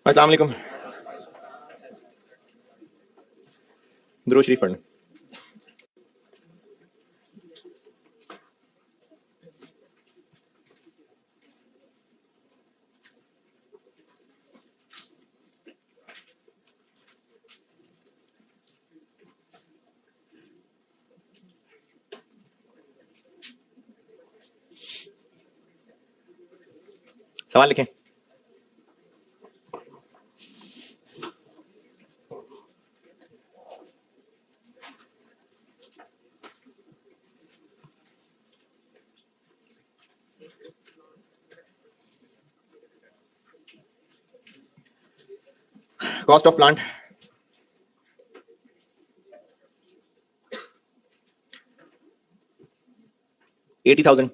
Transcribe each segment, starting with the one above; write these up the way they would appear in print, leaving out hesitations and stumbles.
अस्सलाम वालेकुम। दुरूद शरीफ पढ़ना। सवाल लिखें। Cost of plant 80,000।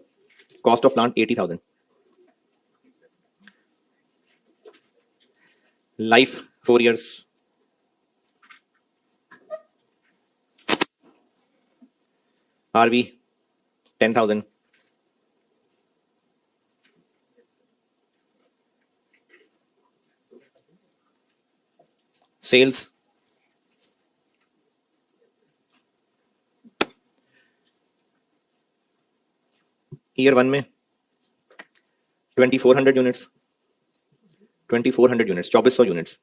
Cost of plant 80,000। Life 4 years। RV 10,000। Sales year 1 में 2400 units. 2400 units 2400 units.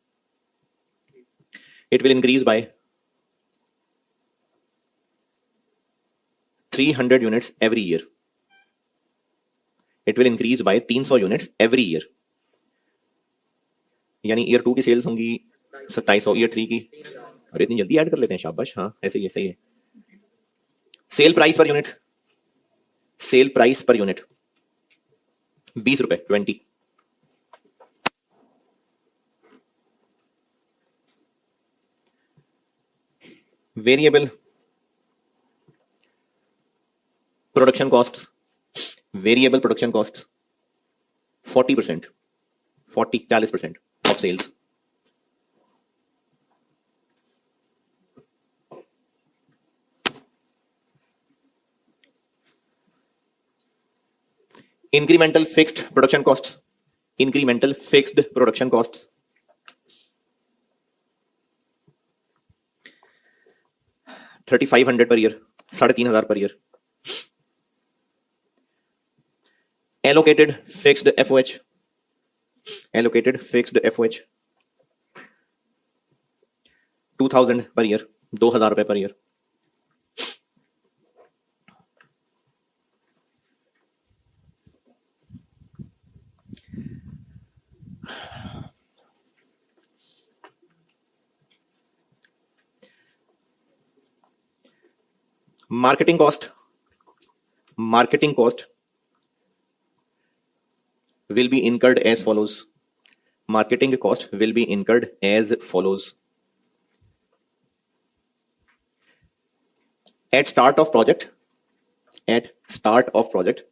It will increase by 300 units every year. It will increase by 300 units every year. यानी year 2 की sales होंगी 2700, ईयर 3 की। अरे इतनी जल्दी add कर लेते हैं, शाबाश। हाँ ऐसे ही है, सही है। Sale price per unit, sale price per unit 20 रुपए 20। Variable production cost, variable production cost 40%, 40% of sales. Incremental fixed production cost, incremental fixed production cost 3500 per year, 3,500 per year. Allocated fixed FOH, allocated fixed FOH 2000 per year, 2,000 रुपए per year. Marketing cost, marketing cost will be incurred as follows. Marketing cost will be incurred as follows. At start of project, at start of project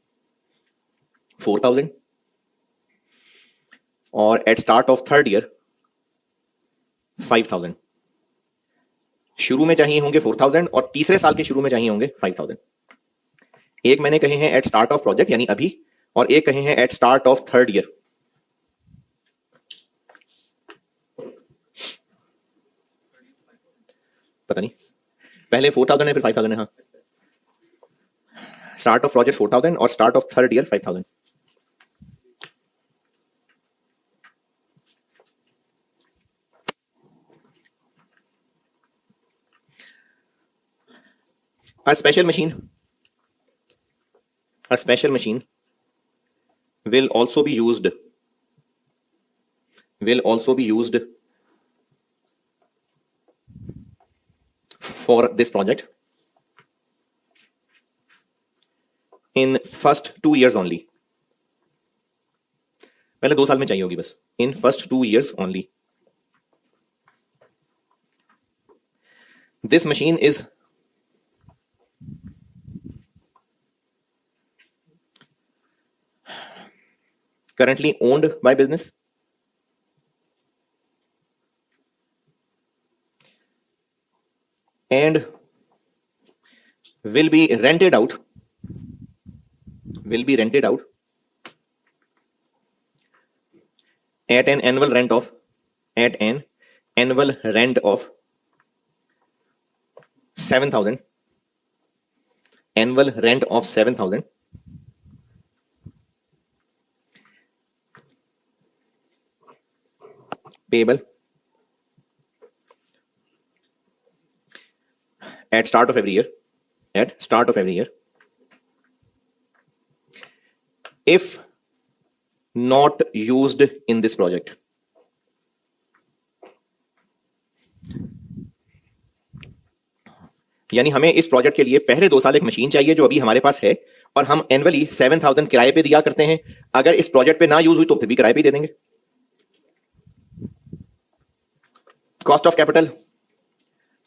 4,000, और at start of third year 5,000। शुरू में चाहिए होंगे 4,000 और तीसरे साल के शुरू में चाहिए होंगे 5,000। एक मैंने कहे हैं एट स्टार्ट ऑफ प्रोजेक्ट यानी अभी, और एक कहे हैं at start of third year. पता नहीं, पहले 4,000 है फिर 5,000 है। हाँ, स्टार्ट ऑफ प्रोजेक्ट 4,000 और start of third year 5,000। A special machine, a special machine will also be used, will also be used for this project in first 2 years only। पहले 2 साल में चाहिए होगी बस। in first 2 years only। this machine is currently owned by business and will be rented out, will be rented out at an annual rent of at an annual rent of 7,000, annual rent of 7,000, payable at start of every year, at start of every year, if not used in this project. यानी हमें इस project के लिए पहले 2 साल एक machine चाहिए जो अभी हमारे पास है, और हम एनुअली 7,000 किराए पे दिया करते हैं। अगर इस प्रोजेक्ट पे ना यूज हुई तो फिर भी किराए पे ही दे देंगे। Cost of capital,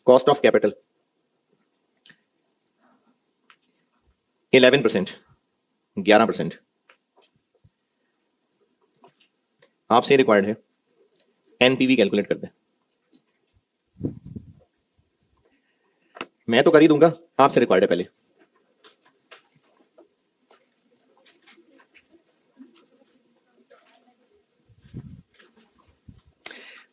cost of capital 11%, 11% आपसे रिक्वायर्ड है। एनपीवी कैलकुलेट कर दें। मैं तो कर ही दूंगा, आपसे रिक्वायर्ड है पहले।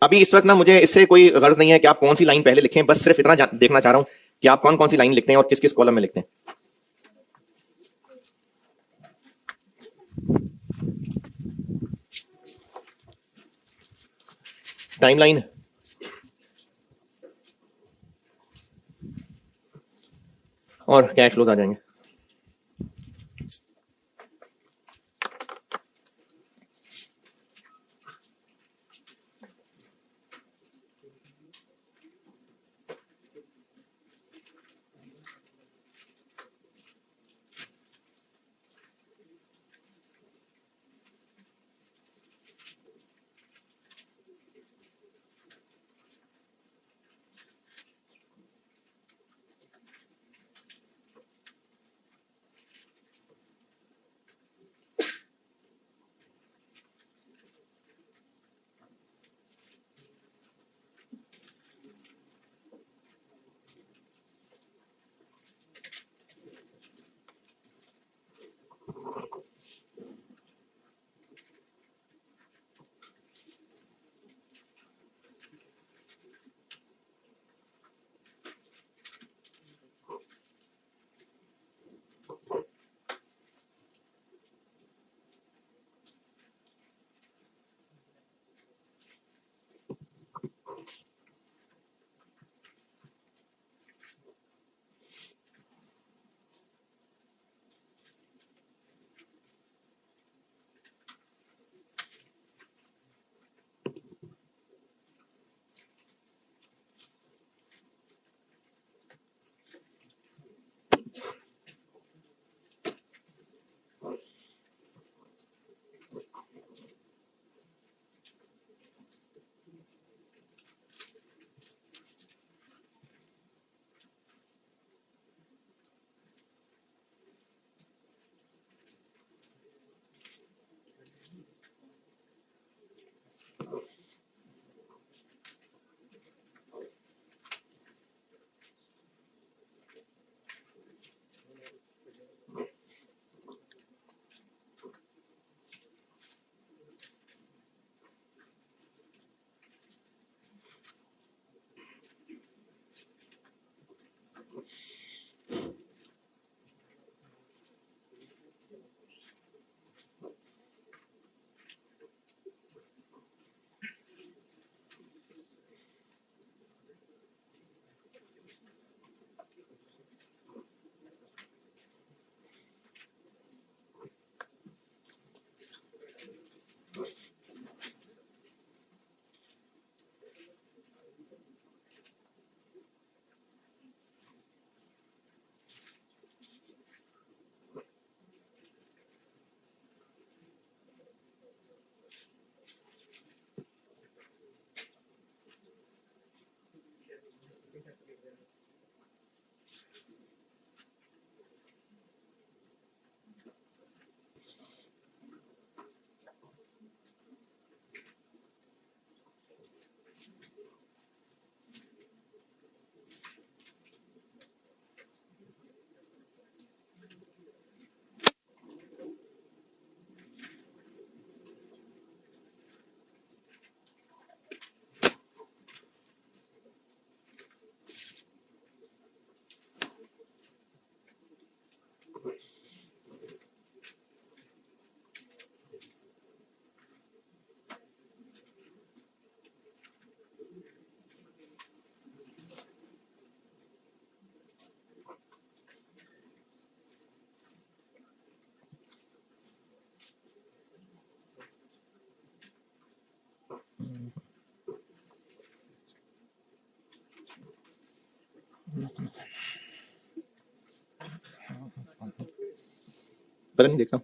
अभी इस वक्त ना मुझे इससे कोई गर्ज नहीं है कि आप कौन सी लाइन पहले लिखें, बस सिर्फ इतना देखना चाह रहा हूं कि आप कौन कौन सी लाइन लिखते हैं और किस किस कॉलम में लिखते हैं। टाइमलाइन, और कैश फ्लोज आ जाएंगे। पता नहीं, देखता हूं।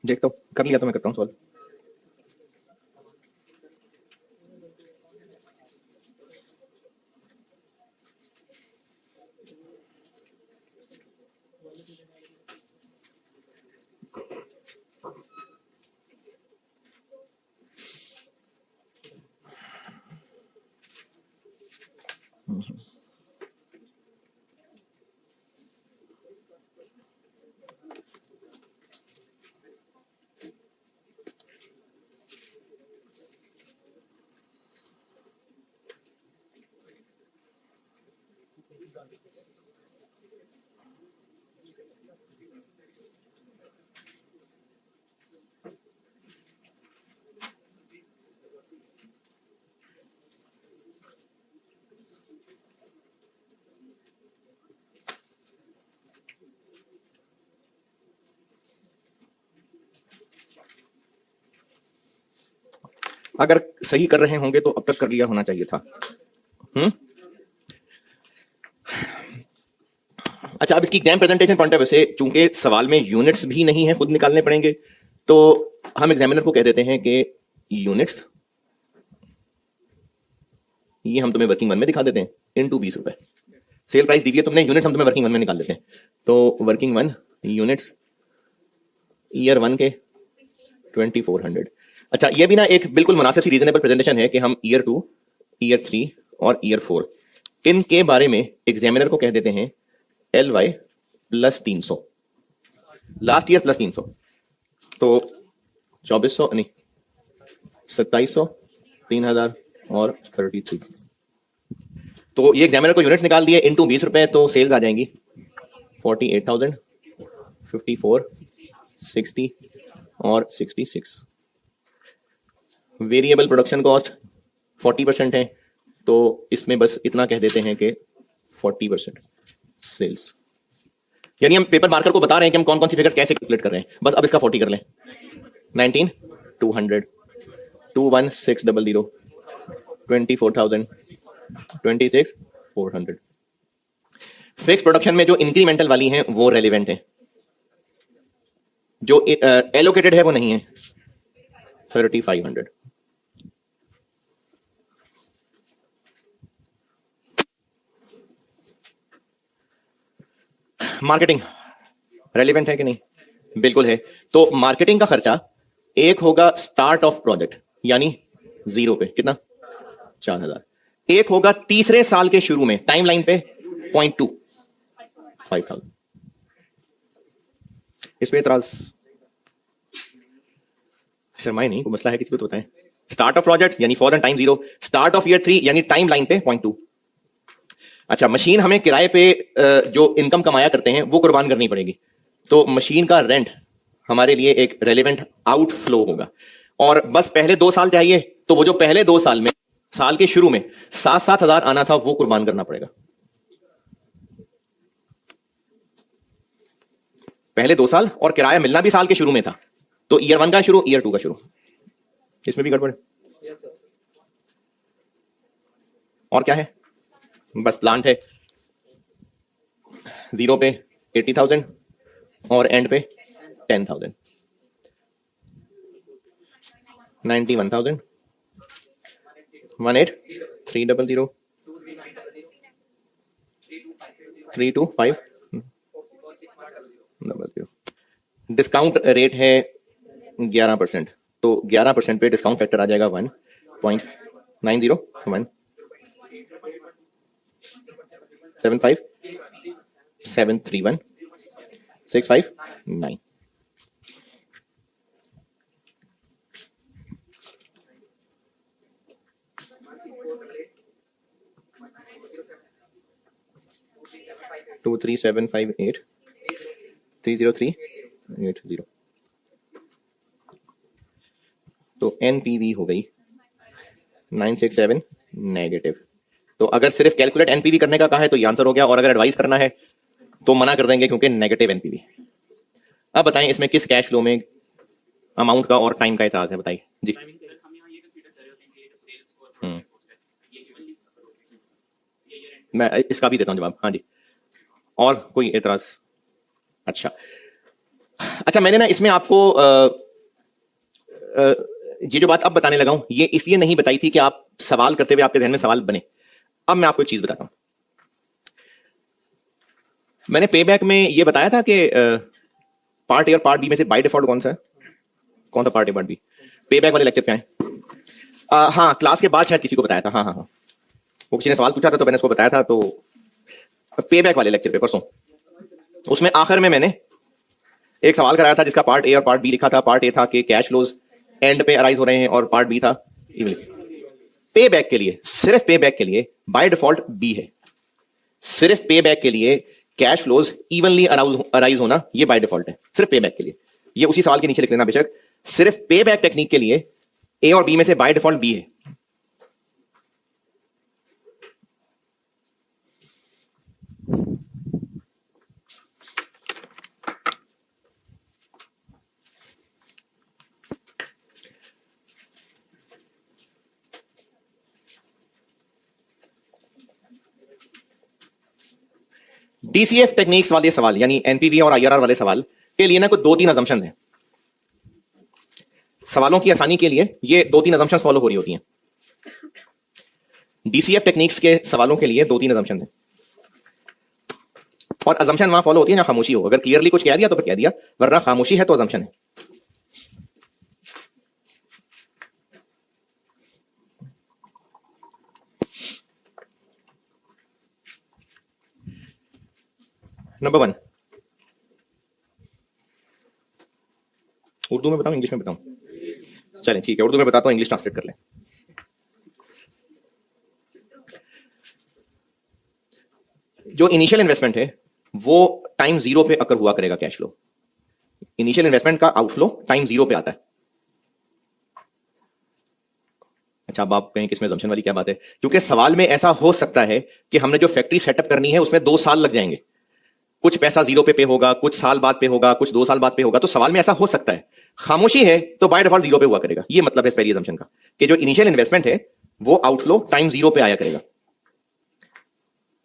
देखता हूं, कर लिया तो मैं करता हूं सॉल्व। अगर सही कर रहे होंगे तो अब तक कर लिया होना चाहिए था। अच्छा, अब इसकी exam presentation point of view से चूंकि सवाल में यूनिट्स भी नहीं है, खुद निकालने पड़ेंगे, तो हम एग्जामिनर को कह देते हैं कि यूनिट्स ये हम तुम्हें वर्किंग वन में दिखा देते हैं इनटू 20 रुपए। सेल प्राइस दी है तुमने, यूनिट्स हम तुम्हें वर्किंग वन में निकाल देते हैं। तो working one units year one के 2400। अच्छा, ये भी ना एक बिल्कुल मुनासिब सी रीजनेबल प्रेजेंटेशन है कि हम ईयर 2, ईयर 3 और ईयर 4 इनके बारे में एग्जामिनर को कह देते हैं LY plus 300, last year plus 300, तो 2400 नहीं 2700, 3000 और 33। तो ये एग्जामिनर को यूनिट्स निकाल दिए इनटू 20 रुपए, तो सेल्स आ जाएंगी 48,000, 54, 60 और 66। वेरिएबल प्रोडक्शन कॉस्ट 40% है, तो इसमें बस इतना कह देते हैं कि 40% सेल्स। यानी हम पेपर मार्कर को बता रहे हैं कि हम कौन कौन सी फिगर्स कैसे कैलकुलेट कर रहे हैं। बस अब इसका 40 कर लें। 19 200, 21600, 24,000, 26 400। फिक्स प्रोडक्शन में जो इंक्रीमेंटल वाली हैं वो रेलिवेंट है, जो एलोकेटेड है वो नहीं है। 3500। मार्केटिंग रेलिवेंट है कि नहीं? बिल्कुल है। तो मार्केटिंग का खर्चा एक होगा स्टार्ट ऑफ प्रोजेक्ट यानी 0 पे, कितना 4000। एक होगा तीसरे साल के शुरू में टाइमलाइन पे 0.2 5000। इस पे इतराज शर्माए नहीं, कोई मसला है किसी को तो बताएं। स्टार्ट ऑफ प्रोजेक्ट यानी for time 0, start of year 3 यानी टाइम लाइन पे 0.2। अच्छा, मशीन हमें किराए पे जो इनकम कमाया करते हैं वो कुर्बान करनी पड़ेगी, तो मशीन का रेंट हमारे लिए एक रेलेवेंट आउटफ्लो होगा। और बस पहले 2 साल चाहिए, तो वो जो पहले 2 साल में साल के शुरू में 7-7 हजार आना था वो कुर्बान करना पड़ेगा। पहले 2 साल और किराया मिलना भी साल के शुरू में था, तो ईयर 1 का शुरू, ईयर 2 का शुरू। इसमें भी गड़बड़ है। और क्या है? बस प्लांट है 0 पे 80,000 और एंड पे 10,000, 91,000, 18 300 325 00। डिस्काउंट रेट है 11%, तो 11% पे डिस्काउंट फैक्टर आ जाएगा 1.90 175 731 659। टू 3758 30380। तो एनपीवी हो गई 967 नेगेटिव। तो अगर सिर्फ कैलकुलेट एनपीवी करने का कहा है तो ये आंसर हो गया, और अगर एडवाइस करना है तो मना कर देंगे क्योंकि नेगेटिव एनपीवी। अब बताएं इसमें किस कैश फ्लो में अमाउंट का और टाइम का एतराज है, बताइए जी। मैं इसका भी देता हूं जवाब, हाँ जी। और कोई एतराज? अच्छा अच्छा, मैंने ना इसमें आपको ये जो बात अब बताने लगा हूं ये इसलिए नहीं बताई थी कि आप सवाल करते हुए आपके ध्यान में सवाल बने। अब मैं आपको एक चीज बताता हूं। मैंने पे बैक में ये बताया था कि पार्ट ए और पार्ट बी में से बाय डिफॉल्ट कौन सा है, कौन सा पार्ट ए पार्ट बी? पे बैक वाले लेक्चर क्या है? हाँ, क्लास के बाद शायद किसी को बताया था। हाँ हाँ हाँ, वो किसी ने सवाल पूछा था तो मैंने उसको बताया था। तो पे बैक वाले लेक्चर पे परसों, उसमें आखिर में मैंने एक सवाल कराया था जिसका पार्ट ए और पार्ट बी लिखा था। पार्ट ए था कि कैश फ्लोज एंड पे अराइज हो रहे हैं, और पार्ट बी था पे बैक के लिए, सिर्फ पे बैक के लिए बाय डिफॉल्ट बी है। सिर्फ पे बैक के लिए कैश फ्लोज इवनली अराइज होना ये बाय डिफॉल्ट है, सिर्फ पे बैक के लिए। ये उसी सवाल के नीचे लिख लेना बेशक, सिर्फ पे बैक टेक्निक के लिए ए और बी में से बाय डिफॉल्ट बी है। डीसीएफ टेक्निक्स वाले सवाल यानी एनपीवी और आईआरआर वाले सवाल के लिए ना कुछ 2-3 असम्पशन है। सवालों की आसानी के लिए ये 2-3 असम्पशंस फॉलो हो रही होती हैं। डीसीएफ टेक्निक्स के सवालों के लिए 2-3 असम्पशन है, और असम्पशन वहां फॉलो होती है जहां खामोशी हो। अगर क्लियरली कुछ कह दिया तो फिर कह दिया, वरना खामोशी है तो असम्पशन है। नंबर 1, उर्दू में बताऊं इंग्लिश में बताऊं? चलें ठीक है, उर्दू में बताता हूं, इंग्लिश ट्रांसलेट कर लें। जो इनिशियल इन्वेस्टमेंट है वो टाइम 0 पे अकर हुआ करेगा कैश फ्लो। इनिशियल इन्वेस्टमेंट का आउटफ्लो टाइम 0 पे आता है। अच्छा, अब आप कहें कि इसमें assumption वाली क्या बात है? क्योंकि सवाल में ऐसा हो सकता है कि हमने जो फैक्ट्री सेटअप करनी है उसमें 2 साल लग जाएंगे, कुछ पैसा 0 पे होगा, कुछ साल बाद पे होगा, कुछ 2 साल बाद पे होगा। तो सवाल में ऐसा हो सकता है। खामोशी है तो बाय डिफॉल्ट 0 पे हुआ करेगा। ये मतलब है इस पहली असम्पशन का कि जो इनिशियल इन्वेस्टमेंट है वो आउटफ्लो टाइम 0 पे आया करेगा।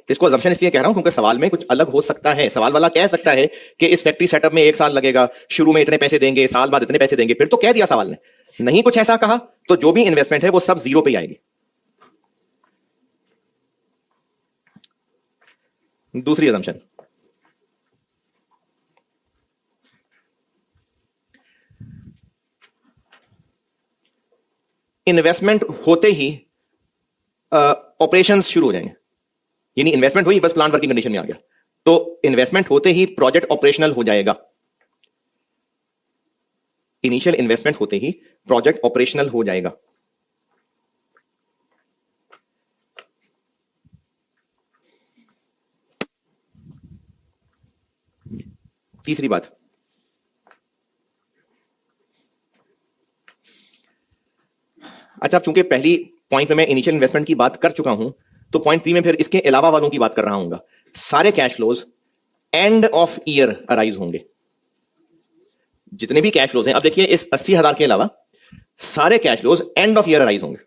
इसको असम्पशन इसलिए कह रहा हूं क्योंकि सवाल में कुछ अलग हो सकता है। सवाल वाला कह सकता है कि इस फैक्ट्री सेटअप में 1 साल लगेगा, शुरू में इतने पैसे देंगे, साल बाद इतने पैसे देंगे, फिर तो कह दिया सवाल ने। नहीं कुछ ऐसा कहा तो जो भी इन्वेस्टमेंट है वो सब 0 पे ही आएगी। दूसरी असम्पशन, इन्वेस्टमेंट होते ही ऑपरेशंस शुरू हो जाएंगे। यानी इन्वेस्टमेंट हुई, बस प्लान वर्किंग कंडीशन में आ गया, तो इन्वेस्टमेंट होते ही प्रोजेक्ट ऑपरेशनल हो जाएगा। इनिशियल इन्वेस्टमेंट होते ही प्रोजेक्ट ऑपरेशनल हो जाएगा। तीसरी बात, अच्छा, अब चूंकि पहली पॉइंट में मैं इनिशियल इन्वेस्टमेंट की बात कर चुका हूं तो पॉइंट 3 में फिर इसके अलावा वालों की बात कर रहा हूं। सारे cash flows end of year arise होंगे। जितने भी कैश फ्लोज हैं, अब देखिए इस 80,000 के अलावा सारे cash flows end of year arise होंगे।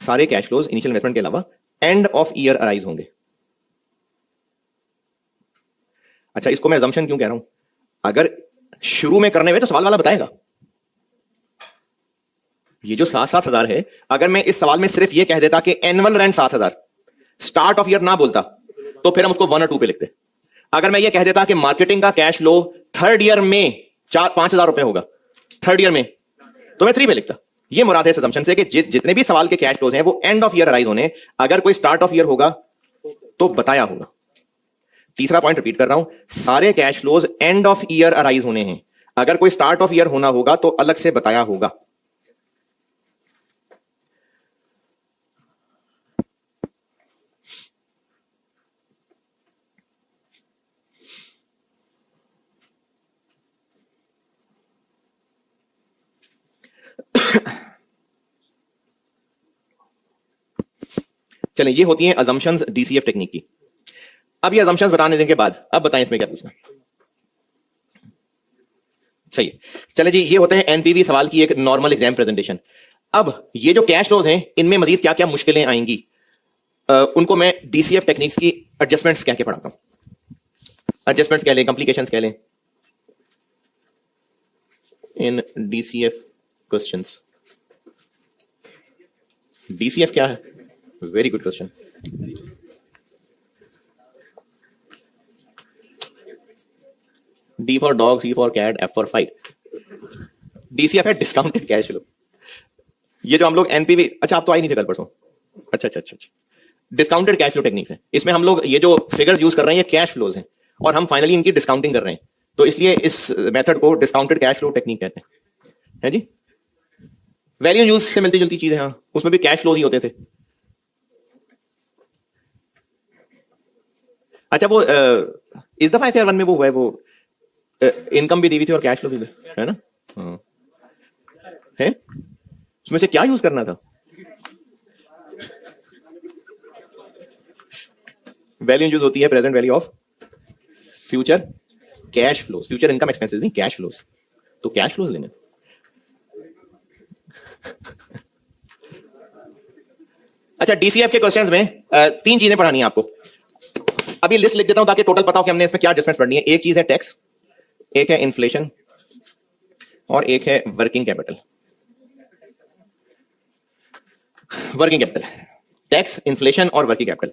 सारे कैश फ्लोज इनिशियल इन्वेस्टमेंट के अलावा एंड ऑफ ईयर अराइज होंगे। अच्छा, इसको मैं assumption क्यों कह रहा हूं? अगर शुरू में करने हुए तो सवाल वाला बताएगा, ये जो 7,000 है, अगर मैं इस सवाल में सिर्फ ये कह देता कि annual rent 7,000, start of year ना बोलता, तो फिर हम उसको 1 और 2 पे लिखते। अगर मैं ये कह देता कि मार्केटिंग का कैश फ्लो थर्ड ईयर में 4-5,000 रुपए होगा, थर्ड ईयर में, तो मैं 3 पे लिखता। ये मुराद है इस assumption से कि जितने भी सवाल के कैश फ्लोज हैं वो एंड ऑफ ईयर अराइज होने, अगर कोई स्टार्ट ऑफ ईयर होगा तो बताया होगा। तीसरा पॉइंट रिपीट कर रहा हूं, सारे cash flows end of year arise होने हैं, अगर कोई स्टार्ट ऑफ ईयर होना होगा तो अलग से बताया होगा। चलें, ये होती हैं assumptions DCF टेक्निक की। अब ये assumptions बताने देने के बाद अब बताएं इसमें क्या पूछना। सही है, चले जी, ये होते हैं एनपीवी सवाल की एक नॉर्मल एग्जाम प्रेजेंटेशन। अब ये जो कैश फ्लोज हैं, इनमें मजीद क्या क्या मुश्किलें आएंगी, उनको मैं DCF टेक्निक्स की एडजस्टमेंट्स कह के पढ़ाता हूं। एडजस्टमेंट्स कह लें, कॉम्प्लिकेशंस कह लें इन DCF क्वेश्चंस। DCF क्या है? Very good question. D for dog, C for cat, F for fight. DCF है डिस्काउंटेड कैश फ्लो। ये जो हम लोग एनपीवी, अच्छा आप तो आए नहीं थे कल परसों, अच्छा, डिस्काउंटेड कैश फ्लो टेक्निक्स है। इसमें हम लोग ये जो फिगर्स यूज कर रहे हैं ये कैश फ्लोज हैं और हम फाइनली इनकी डिस्काउंटिंग कर रहे हैं, तो इसलिए इस मेथड को डिस्काउंटेड कैश फ्लो टेक्निक कहते हैं, है जी। वैल्यू यूज से मिलती जुलती चीजें, हाँ, उसमें भी कैश फ्लोज ही होते थे। अच्छा, वो इस दफा FAR 1 में वो हुआ है, वो इनकम भी दी हुई थी और कैश फ्लो भी, है ना? हाँ, है। उसमें से क्या यूज करना था? वैल्यू यूज होती है present value of future cash flows, future income expenses नहीं, कैश फ्लोज। तो कैश फ्लोज लेने। अच्छा, DCF के क्वेश्चंस में 3 चीजें पढ़ानी है आपको। अभी लिस्ट लिख देता हूं ताकि टोटल पता हो कि हमने इसमें क्या एडजस्टमेंट पढ़नी है। एक चीज है टैक्स, एक है इन्फ्लेशन और एक है working capital. Working capital, tax, inflation और वर्किंग कैपिटल।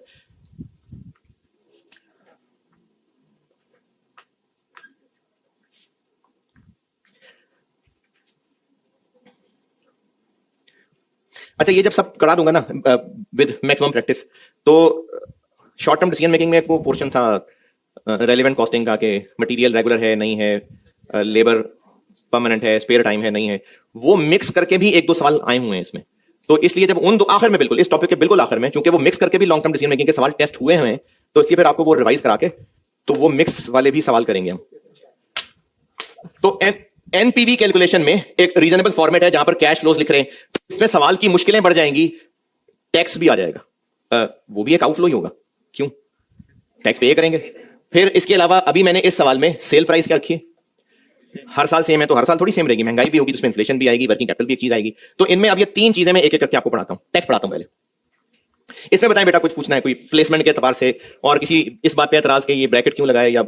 अच्छा, ये जब सब करा दूंगा ना विद मैक्सिमम प्रैक्टिस, तो शॉर्ट टर्म डिसीजन मेकिंग में एक वो पोर्शन था रेलेवेंट कॉस्टिंग का, कि मटेरियल रेगुलर है नहीं है, लेबर परमानेंट है, स्पेयर टाइम है नहीं है, वो मिक्स करके भी 1-2 सवाल आए हुए हैं इसमें। तो इसलिए जब उन दो आखिर में, बिल्कुल इस टॉपिक के बिल्कुल आखिर में, चूंकि वो मिक्स करके भी लॉन्ग टर्म डिसीजन मेकिंग के सवाल टेस्ट हुए हैं, तो इसलिए फिर आपको वो रिवाइज करा के तो वो मिक्स वाले भी सवाल करेंगे हम। तो एनपीवी कैलकुलेशन में एक रीजनेबल फॉर्मेट है जहां पर कैश फ्लोज लिख रहे हैं, इसमें सवाल की मुश्किलें बढ़ जाएंगी, टैक्स भी आ जाएगा, वो भी एक आउटफ्लो ही होगा, क्यों, टैक्स पे करेंगे। फिर इसके अलावा अभी मैंने इस सवाल में सेल प्राइस क्या रखी है, हर साल सेम है तो हर साल थोड़ी सेम रहेगी, महंगाई भी होगी तो उसमें इन्फ्लेशन भी आएगी, वर्किंग कैपिटल भी एक चीज आएगी। तो इनमें अब ये 3 चीजें मैं एक एक करके आपको पढ़ाता हूं। टैक्स पढ़ाता हूं पहले। इसमें बताएं बेटा, कुछ पूछना है कोई प्लेसमेंट के एतबार से, और किसी इस बात पे एतराज के ये ब्रैकेट क्यों लगाए, या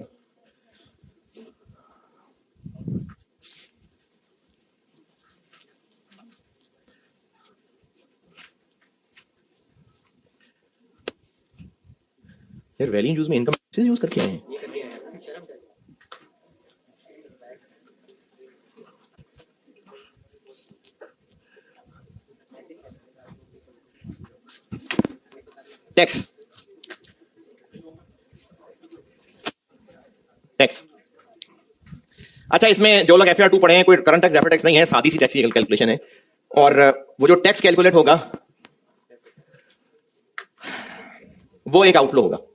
यार वैल्यू यूज में इनकम से यूज करके आए हैं। Tax, tax. अच्छा, इसमें जो लोग FAR 2 पढ़े हैं, कोई करंट टैक्स, डेफर्ड टैक्स नहीं है, सादी सी टैक्स की कैलकुलेशन है, और वो जो टैक्स कैलकुलेट होगा वो एक आउटफ्लो होगा।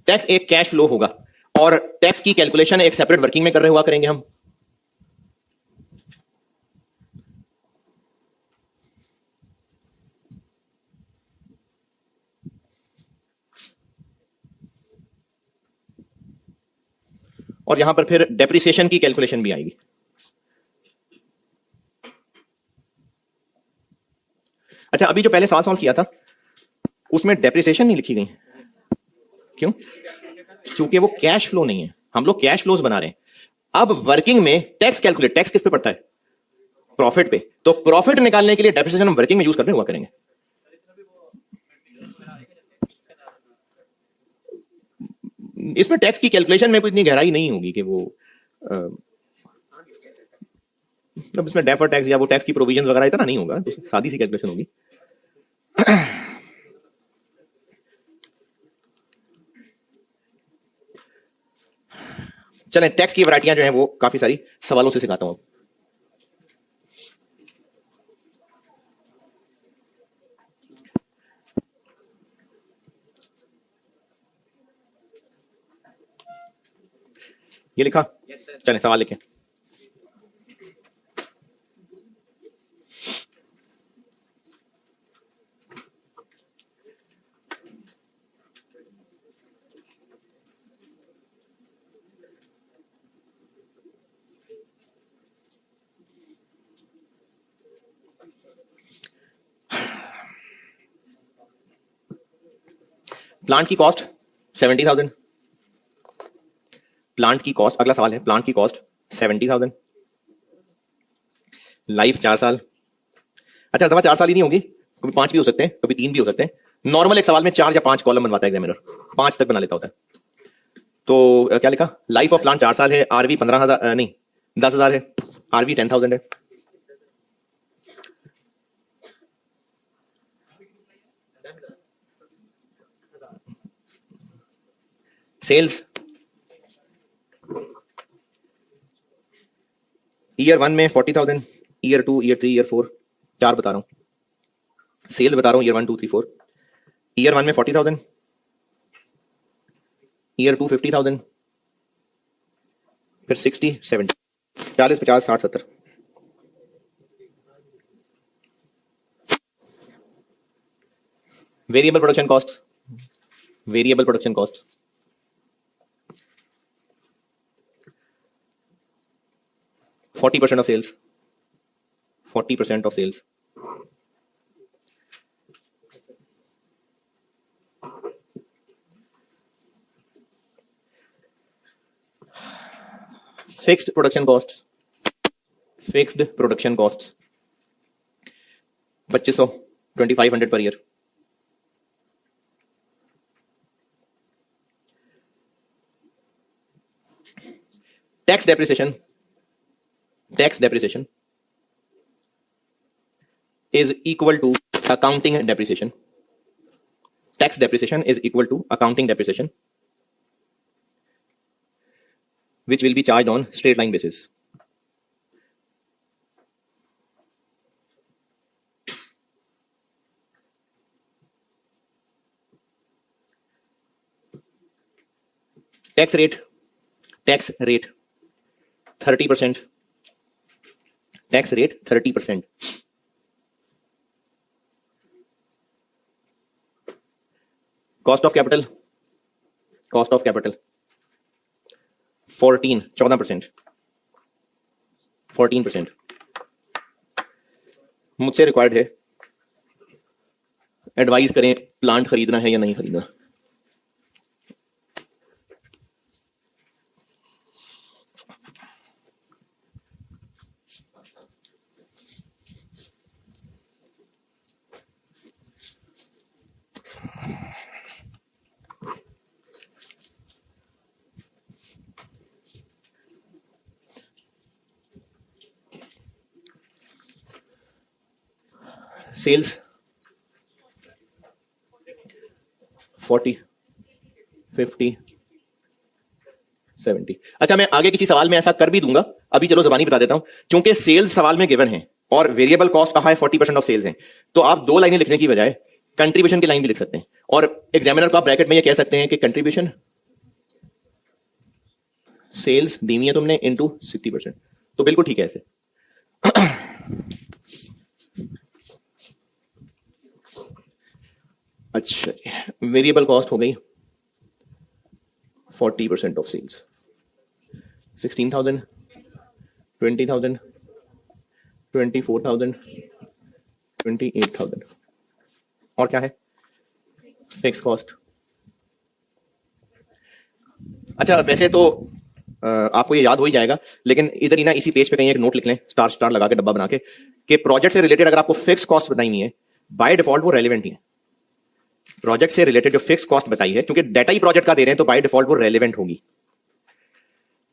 टैक्स एक कैश फ्लो होगा और टैक्स की कैलकुलेशन एक सेपरेट वर्किंग में कर रहे हुआ करेंगे हम। और यहां पर फिर डेप्रिसिएशन की कैलकुलेशन भी आएगी। अच्छा, अभी जो पहले सवाल सॉल्व किया था उसमें डेप्रिसिएशन नहीं लिखी गई, क्यों? क्योंकि वो कैश फ्लो नहीं है, हम लोग कैश फ्लोज बना रहे हैं। अब वर्किंग में टैक्स कैलकुलेट, टैक्स किस पे पड़ता है? प्रॉफिट पे। तो प्रॉफिट निकालने के लिए डेप्रिसिएशन हम वर्किंग में यूज करने हुआ करेंगे। इसमें टैक्स की कैलकुलेशन में कोई इतनी गहराई नहीं होगी कि वो मतलब इसमें डेफर टैक्स या वो टैक्स की प्रोविजंस वगैरह इतना नहीं होगा, तो सादी सी कैलकुलेशन होगी। चलें, टैक्स की वैरायटियां जो हैं वो काफी सारी सवालों से सिखाता हूं। ये लिखा? चलें सवाल लिखें। प्लांट की कॉस्ट 70,000। प्लांट की कॉस्ट, अगला सवाल है, प्लांट की कॉस्ट 70,000। लाइफ 4 साल। अच्छा, दफा 4 साल ही नहीं होगी, कभी 5 भी हो सकते हैं, कभी 3 भी हो सकते हैं। नॉर्मल एक सवाल में 4 या 5 कॉलम बनवाता है एग्जामिनर, 5 तक बना लेता होता है। तो क्या लिखा? लाइफ ऑफ प्लांट 4 साल है, आरवी 15,000 नहीं 10,000 है, आरवी 10,000 है। सेल्स ईयर 1 में 40,000, ईयर 2, ईयर 3, ईयर 4, 4 बता रहा हूं। सेल्स बता रहा हूं ईयर 1, 2, 3, 4। ईयर 1 में 40,000, ईयर 2 50,000, फिर 60, 70, 40, 50, 60, 70। Variable production cost, variable production cost 40% of sales, 40% of sales. Fixed production cost, fixed production cost 2500, 2500 per year. Tax depreciation, tax depreciation is equal to accounting depreciation. Tax depreciation is equal to accounting depreciation, which will be charged on straight line basis. Tax rate 30%. Tax rate 30%. Cost of capital 14%। 14% मुझसे required है, advice करें plant खरीदना है या नहीं खरीदना। Sales 40, 50, 70। अच्छा, मैं आगे किसी सवाल में ऐसा कर भी दूंगा, अभी चलो जबानी बता देता हूं। चूंकि सेल्स सवाल में गिवन है और वेरिएबल कॉस्ट कहा है 40% ऑफ सेल्स है, तो आप 2 लाइनें लिखने की बजाय कंट्रीब्यूशन की लाइन भी लिख सकते हैं, और एग्जामिनर को आप ब्रैकेट में ये कह सकते हैं कि कंट्रीब्यूशन सेल्स दीमी है तुमने इनटू 60%। तो बिल्कुल ठीक है ऐसे। अच्छा, वेरिएबल कॉस्ट हो गई 40% ऑफ सेल्स, 16,000, 20,000, 24,000, 28,000। और क्या है? फिक्स कॉस्ट अच्छा वैसे तो आपको ये याद हो ही जाएगा, लेकिन इधर ही ना इसी पेज पे कहीं एक नोट लिख लें, स्टार स्टार लगा के डब्बा बना के, कि प्रोजेक्ट से रिलेटेड अगर आपको फिक्स कॉस्ट बताई है बाय डिफॉल्ट वो रेलिवेंट ही है। प्रोजेक्ट से रिलेटेड जो फिक्स कॉस्ट बताई है, क्योंकि डाटा ही प्रोजेक्ट का दे रहे हैं तो बाय डिफॉल्ट वो रेलिवेंट होगी।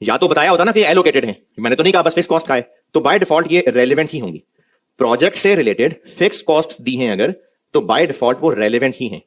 या तो बताया होता ना कि एलोकेटेड है, मैंने तो नहीं कहा बस फिक्स कॉस्ट का है, तो बाय डिफॉल्ट ये रेलिवेंट ही होंगी। प्रोजेक्ट से रिलेटेड फिक्स कॉस्ट दी हैं अगर, तो बाय डिफॉल्ट वो रेलिवेंट ही हैं।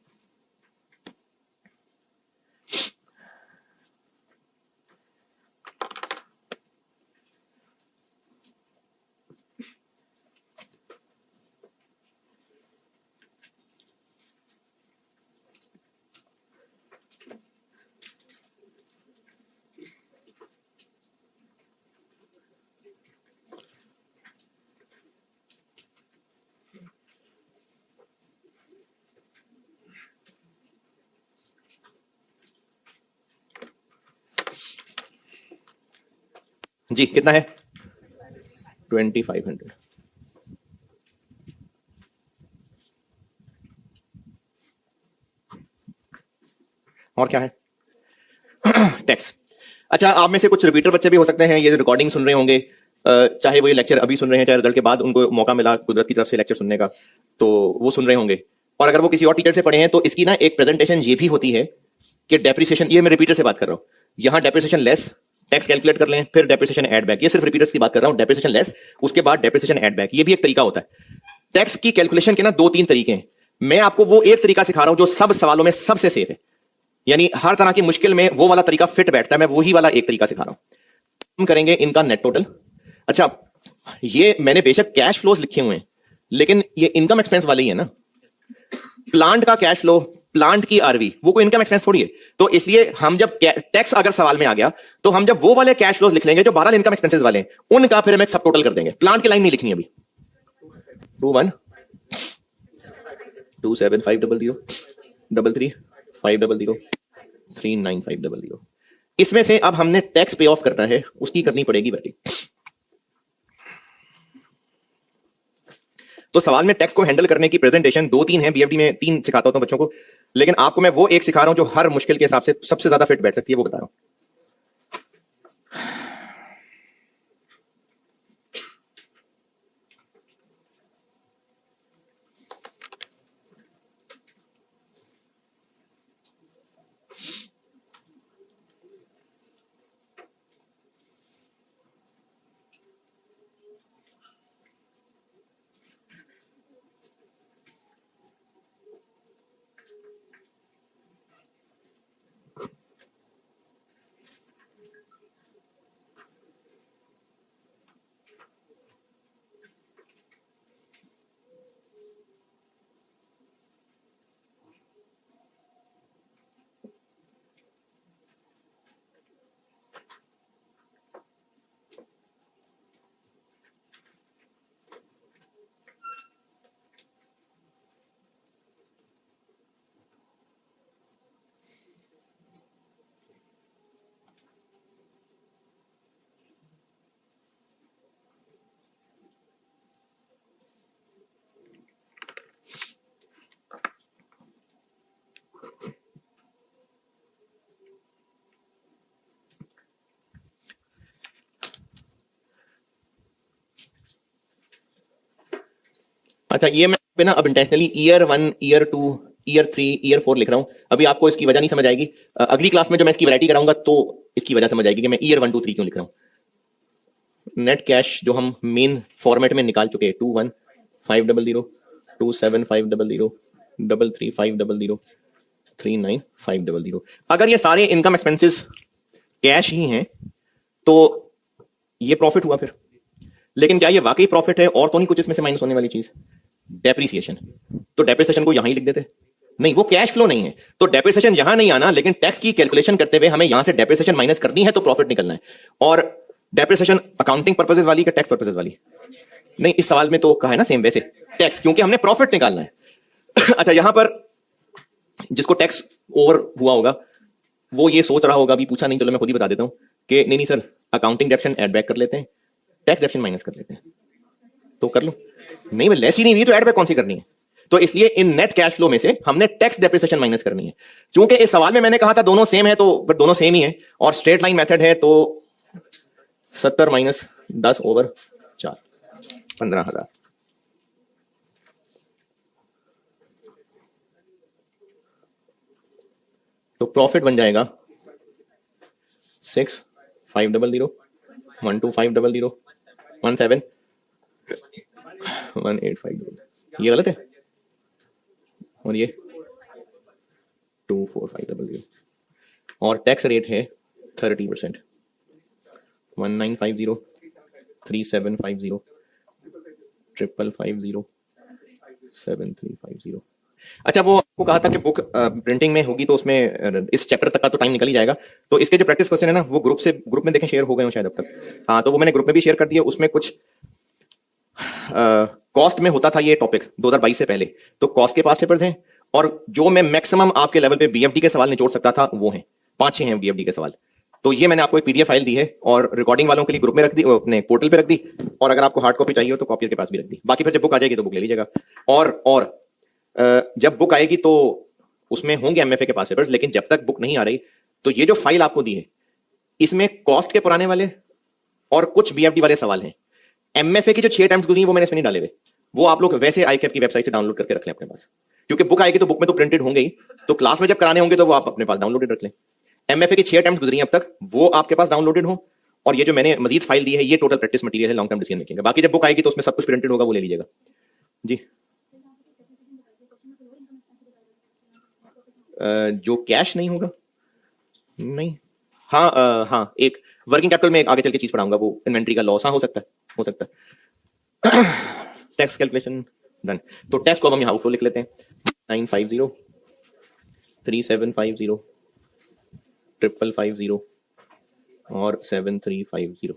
जी कितना है 2500। और क्या है टैक्स। अच्छा आप में से कुछ रिपीटर बच्चे भी हो सकते हैं, ये रिकॉर्डिंग सुन रहे होंगे, चाहे वो ये लेक्चर अभी सुन रहे हैं चाहे रिजल्ट के बाद उनको मौका मिला कुदरत की तरफ से लेक्चर सुनने का, तो वो सुन रहे होंगे। और अगर वो किसी और टीचर से पढ़े हैं तो इसकी ना एक प्रेजेंटेशन ये भी होती है कि डेप्रिसिएशन, ये मैं रिपीटर से बात कर रहा हूं, यहां डेप्रिसिएशन लेस टैक्स कैलकुलेट कर लें, फिर डेप्रिसिएशन ऐड बैक, ये सिर्फ रिपीटर्स की बात कर रहा हूं, डेप्रिसिएशन लेस उसके बाद डेप्रिसिएशन ऐड बैक, ये भी एक तरीका होता है। टैक्स की कैलकुलेशन के ना 2-3 तरीके हैं, मैं आपको वो एक तरीका सिखा रहा हूं जो सब सवालों में सबसे सेफ है, यानी हर तरह की मुश्किल में वो वाला तरीका फिट बैठता है, मैं वही वाला एक तरीका सिखा रहा हूं। हम करेंगे इनका नेट टोटल। अच्छा ये मैंने बेशक कैश फ्लोज लिखे हुए हैं, लेकिन ये इनकम एक्सपेंस वाले ही है ना। प्लांट का कैश फ्लो, प्लांट की आरवी, वो कोई इनकम एक्सपेंस थोड़ी है, तो इसलिए हम जब टैक्स अगर सवाल में आ गया तो हम जब वो वाले कैश फ्लोज लिख लेंगे जो 12 इनकम एक्सपेंसेस वाले हैं, उनका फिर हम एक सब टोटल कर देंगे। प्लांट की लाइन नहीं लिखनी अभी। 2127503355003950, इसमें से अब हमने टैक्स पे ऑफ करना है, उसकी करनी पड़ेगी वैल्यू। तो सवाल में टैक्स को हैंडल करने की प्रेजेंटेशन 2-3 है, बीएफडी में 3 सिखाता होता हूं बच्चों को, लेकिन आपको मैं वो एक सिखा रहा हूं जो हर मुश्किल के हिसाब से सबसे ज्यादा फिट बैठ सकती है, वो बता रहा हूं। अच्छा ये मैं ना अब intentionally year 1, year 2, year 3, year 4 लिख रहा हूं, अभी आपको इसकी वजह नहीं समझ आएगी, अगली क्लास में जो मैं इसकी वैरायटी कराऊंगा तो इसकी वजह समझ आएगी कि मैं ईयर 1, 2, 3 क्यों लिख रहा हूं। नेट कैश जो हम मेन फॉर्मेट में निकाल चुके हैं 21,500, 27,500, 33,500, 39,500, अगर ये सारे इनकम एक्सपेंसेस कैश ही हैं तो ये प्रॉफिट हुआ फिर। लेकिन क्या ये वाकई प्रॉफिट है और तो नहीं कुछ इसमें से माइनस होने वाली चीज? डेप्रिसिएशन। तो डेप्रिसिएशन को यहां ही लिख देते, नहीं वो कैश फ्लो नहीं है, तो डेप्रिसिएशन यहां नहीं आना, लेकिन टैक्स की कैलकुलेशन करते हुए हमें यहां से डेप्रिसिएशन माइनस करनी है तो प्रॉफिट निकलना है। और डेप्रिसिएशन अकाउंटिंग पर्पसेस वाली या टैक्स पर्पसेस वाली? नहीं इस सवाल में तो कहा है ना सेम वैसे टैक्स, क्योंकि हमने प्रॉफिट निकालना है। अच्छा यहां पर जिसको टैक्स ओवर हुआ होगा वो ये सोच रहा होगा, अभी पूछा नहीं, चलो मैं खुद ही बता देता हूं कि नहीं सर अकाउंटिंग डेप्शन ऐड बैक कर लेते हैं, टैक्स डेप्शन माइनस कर लेते हैं, तो कर लो। नहीं लेस ही नहीं हुई तो ऐड बैक कौन सी करनी है? तो इसलिए इन नेट कैश फ्लो में से हमने टैक्स डेप्रिसिएशन माइनस करनी है। चूंकि इस सवाल में मैंने कहा था दोनों सेम है, तो बट दोनों सेम ही है और स्ट्रेट लाइन मेथड है, तो 70 माइनस 10/4 15,000। तो प्रॉफिट बन जाएगा 6,500 12500 17 1850। ये गलत है और ये 24500 और टैक्स रेट है 30%। 1950 3750 555 7350। अच्छा, वो आपको कहा था कि बुक प्रिंटिंग में होगी तो उसमें इस चैप्टर तक का तो टाइम निकल ही जाएगा। तो इसके जो प्रैक्टिस क्वेश्चन है ना, वो ग्रुप में देखें शेयर हो गए हो शायद अब तक। हाँ, तो वो मैंने ग्रुप में भी शेयर कर दिया। उसमें कुछ कॉस्ट में होता था ये टॉपिक 2022 से पहले, तो कॉस्ट के 5 पेपर्स हैं और जो मैं मैक्सिमम आपके लेवल पे बीएफडी के सवाल निचोड़ सकता था वो हैं 5-6 हैं बीएफडी के सवाल। तो ये मैंने आपको एक पीडीएफ फाइल दी है और रिकॉर्डिंग वालों के लिए ग्रुप में रख दी, अपने पोर्टल पे रख दी, और अगर आपको हार्ड कॉपी चाहिए हो तो कॉपी के पास भी रख दी। बाकी फिर जब बुक आ जाएगी तो बुक ले लीजिएगा। और जब बुक आएगी तो उसमें होंगे एमएफए के 5 पेपर्स, लेकिन जब तक बुक नहीं आ रही तो ये जो फाइल आपको दी है इसमें कॉस्ट के पुराने वाले और कुछ बीएफडी वाले सवाल हैं। एमएफए की जो 6 टाइम्स गुजरी वो मैंने इसमें नहीं डाले हुए, वो आप लोग वैसे आईकैप की वेबसाइट से डाउनलोड करके रख लें अपने पास, क्योंकि बुक आएगी तो बुक में तो प्रिंटेड होंगे ही, तो क्लास में जब कराने होंगे तो वो आप अपने पास डाउनलोडेड रख लें। एमएफए की 6 टाइम्स गुजरी हैं अब तक, वो आपके पास डाउनलोडेड हो। और ये जो मैंने मजीद फाइल दी है ये टोटल प्रैक्टिस मटेरियल है लॉन्ग टर्म डिसीजन मेकिंग। बाकी जब बुक आएगी तो उसमें सब कुछ प्रिंटेड होगा, वो ले लीजिएगा जी। जो कैश नहीं होगा नहीं, हाँ एक वर्किंग कैपिटल में एक आगे चल के चीज पढ़ाऊंगा, वो इन्वेंट्री का लॉस। हाँ हो सकता है। Tax calculation done. तो टैक्स को हम यहाँ आउटफ्लो लिख लेते हैं 950 3750 555 और 7350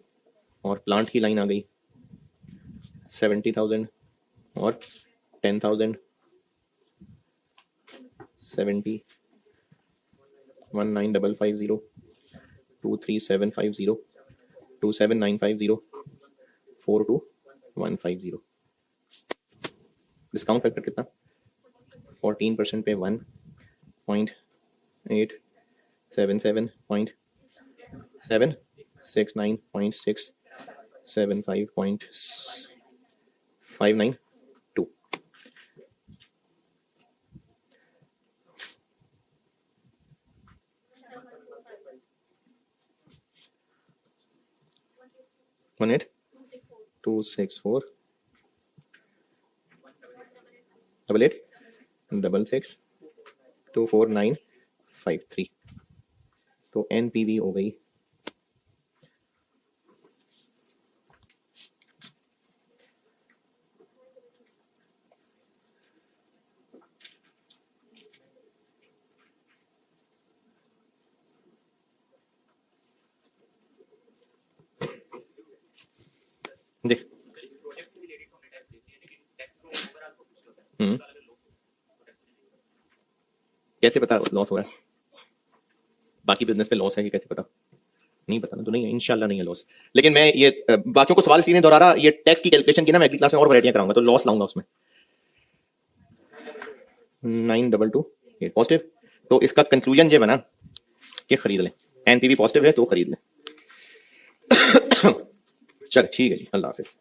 और प्लांट की लाइन आ गई 70,000 और 10,000 70 19,550 23750 27950 42150। डिस्काउंट फैक्टर कितना? 14% पे 1.877.669.675.592। One 264 88 24953। तो एनपीवी हो गई जी। कैसे पता लॉस हो रहा है? बाकी बिजनेस पे लॉस है कि कैसे पता? नहीं पता ना, तो नहीं है, इंशाल्लाह नहीं है लॉस। लेकिन मैं ये बाकियों को सवाल इसलिए नहीं दोहरा रहा, ये टैक्स की कैलकुलेशन की ना मैं अगली क्लास में और वैरायटियां कराऊंगा, तो लॉस लाऊंगा उसमें। 9228 पॉजिटिव। तो इसका कंक्लूजन ये बना कि खरीद लें, एनपीवी पॉजिटिव है तो खरीद लें। चल ठीक है जी, अल्लाह हाफिज।